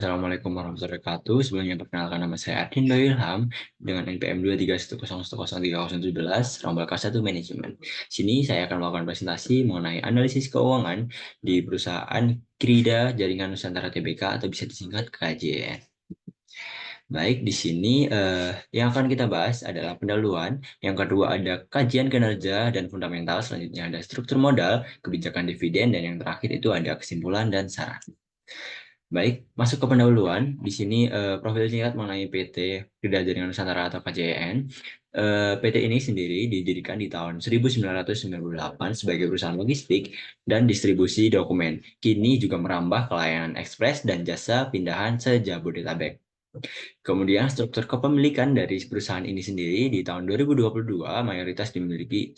Assalamualaikum warahmatullahi wabarakatuh. Sebelumnya perkenalkan nama saya Adin Bayu Ilham dengan NPM 231010117, Rombel K1 Manajemen. Sini saya akan melakukan presentasi mengenai analisis keuangan di perusahaan Krida Jaringan Nusantara Tbk atau bisa disingkat KJN. Baik, di sini yang akan kita bahas adalah pendahuluan, yang kedua ada kajian kinerja dan fundamental, selanjutnya ada struktur modal, kebijakan dividen, dan yang terakhir itu ada kesimpulan dan saran. Baik, masuk ke pendahuluan. Di sini profil singkat mengenai PT Krida Jaringan Nusantara atau KJN. PT ini sendiri didirikan di tahun 1998 sebagai perusahaan logistik dan distribusi dokumen. Kini juga merambah ke layanan ekspres dan jasa pindahan se-Jabodetabek. Kemudian struktur kepemilikan dari perusahaan ini sendiri di tahun 2022 mayoritas dimiliki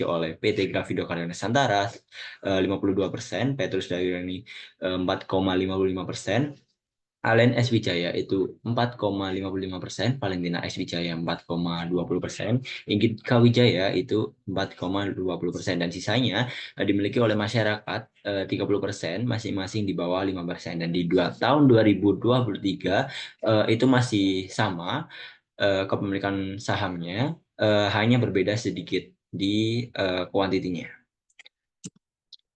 oleh PT Grafindo Karya Nusantara 52%, Petrus Dairani 4,55%, Alen S. Wijaya itu 4,55%, Valentina S. Wijaya 4,20%, Inggit K. Wijaya itu 4,20%, dan sisanya dimiliki oleh masyarakat 30%, masing-masing di bawah 5%. Dan di tahun 2023 itu masih sama kepemilikan sahamnya, hanya berbeda sedikit di kuantitinya.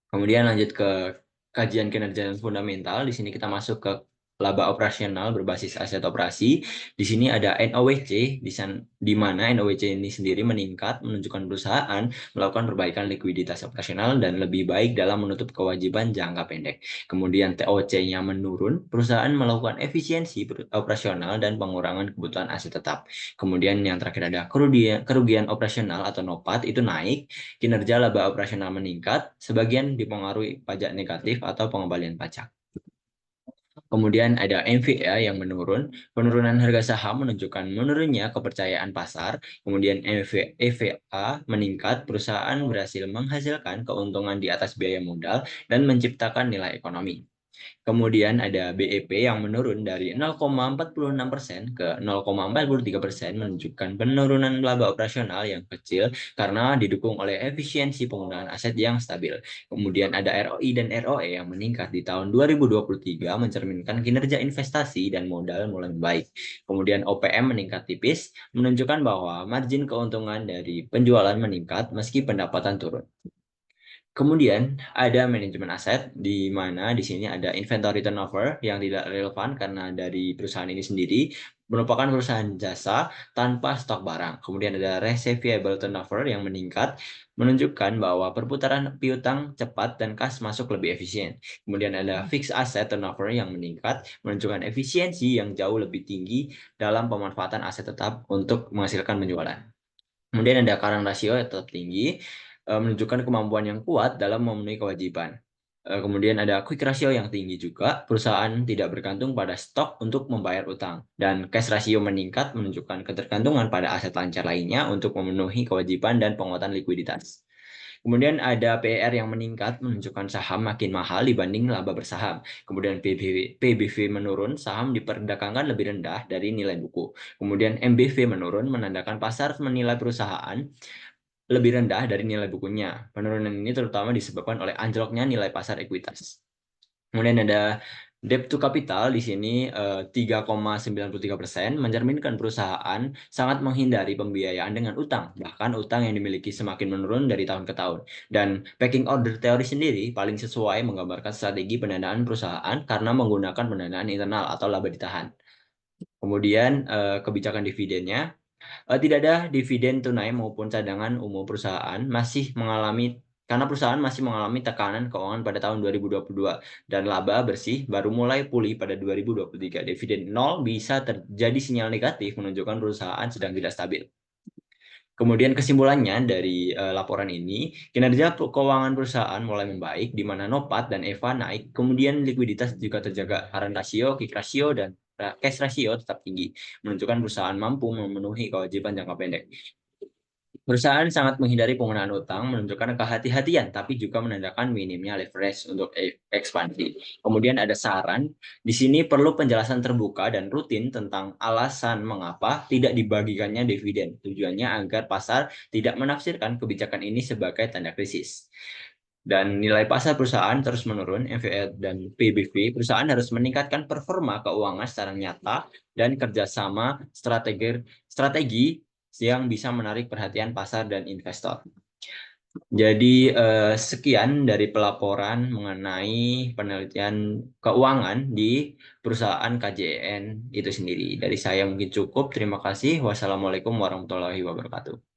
Kemudian lanjut ke kajian kinerja fundamental. Di sini kita masuk ke laba operasional berbasis aset operasi. Di sini ada NOWC, di mana NOWC ini sendiri meningkat, menunjukkan perusahaan melakukan perbaikan likuiditas operasional dan lebih baik dalam menutup kewajiban jangka pendek. Kemudian TOC-nya menurun, perusahaan melakukan efisiensi operasional dan pengurangan kebutuhan aset tetap. Kemudian yang terakhir ada kerugian operasional atau NOPAT itu naik, kinerja laba operasional meningkat, sebagian dipengaruhi pajak negatif atau pengembalian pajak. Kemudian ada MVA yang menurun. Penurunan harga saham menunjukkan menurunnya kepercayaan pasar. Kemudian EVA meningkat, perusahaan berhasil menghasilkan keuntungan di atas biaya modal dan menciptakan nilai ekonomi. Kemudian ada BEP yang menurun dari 0,46% ke 0,43%, menunjukkan penurunan laba operasional yang kecil karena didukung oleh efisiensi penggunaan aset yang stabil. Kemudian ada ROI dan ROE yang meningkat di tahun 2023, mencerminkan kinerja investasi dan modal mulai membaik. Kemudian OPM meningkat tipis, menunjukkan bahwa margin keuntungan dari penjualan meningkat meski pendapatan turun. Kemudian ada manajemen aset, di mana di sini ada inventory turnover yang tidak relevan karena dari perusahaan ini sendiri merupakan perusahaan jasa tanpa stok barang. Kemudian ada receivable turnover yang meningkat, menunjukkan bahwa perputaran piutang cepat dan kas masuk lebih efisien. Kemudian ada fixed asset turnover yang meningkat, menunjukkan efisiensi yang jauh lebih tinggi dalam pemanfaatan aset tetap untuk menghasilkan penjualan. Kemudian ada current ratio yang tetap tinggi, menunjukkan kemampuan yang kuat dalam memenuhi kewajiban. Kemudian ada quick ratio yang tinggi juga, perusahaan tidak bergantung pada stok untuk membayar utang. Dan cash ratio meningkat, menunjukkan ketergantungan pada aset lancar lainnya untuk memenuhi kewajiban dan penguatan likuiditas. Kemudian ada PER yang meningkat, menunjukkan saham makin mahal dibanding laba bersaham. Kemudian PBV menurun, saham diperdagangkan lebih rendah dari nilai buku. Kemudian MBV menurun, menandakan pasar menilai perusahaan lebih rendah dari nilai bukunya. Penurunan ini terutama disebabkan oleh anjloknya nilai pasar ekuitas. Kemudian ada debt to capital di sini 3,93%, mencerminkan perusahaan sangat menghindari pembiayaan dengan utang, bahkan utang yang dimiliki semakin menurun dari tahun ke tahun. Dan pecking order teori sendiri paling sesuai menggambarkan strategi pendanaan perusahaan karena menggunakan pendanaan internal atau laba ditahan. Kemudian kebijakan dividennya, tidak ada dividen tunai maupun cadangan umum perusahaan karena perusahaan masih mengalami tekanan keuangan pada tahun 2022 dan laba bersih baru mulai pulih pada 2023. Dividen nol bisa terjadi sinyal negatif menunjukkan perusahaan sedang tidak stabil. Kemudian kesimpulannya dari laporan ini, kinerja keuangan perusahaan mulai membaik, di mana NOPAT dan EVA naik, kemudian likuiditas juga terjaga, current ratio, quick ratio, dan cash ratio tetap tinggi, menunjukkan perusahaan mampu memenuhi kewajiban jangka pendek. Perusahaan sangat menghindari penggunaan utang, menunjukkan kehati-hatian, tapi juga menandakan minimnya leverage untuk ekspansi. Kemudian ada saran, di sini perlu penjelasan terbuka dan rutin tentang alasan mengapa tidak dibagikannya dividen. Tujuannya agar pasar tidak menafsirkan kebijakan ini sebagai tanda krisis. Dan nilai pasar perusahaan terus menurun, NVL dan PBV, perusahaan harus meningkatkan performa keuangan secara nyata dan kerjasama strategi yang bisa menarik perhatian pasar dan investor. Jadi sekian dari pelaporan mengenai penelitian keuangan di perusahaan KJN itu sendiri. Dari saya mungkin cukup. Terima kasih. Wassalamualaikum warahmatullahi wabarakatuh.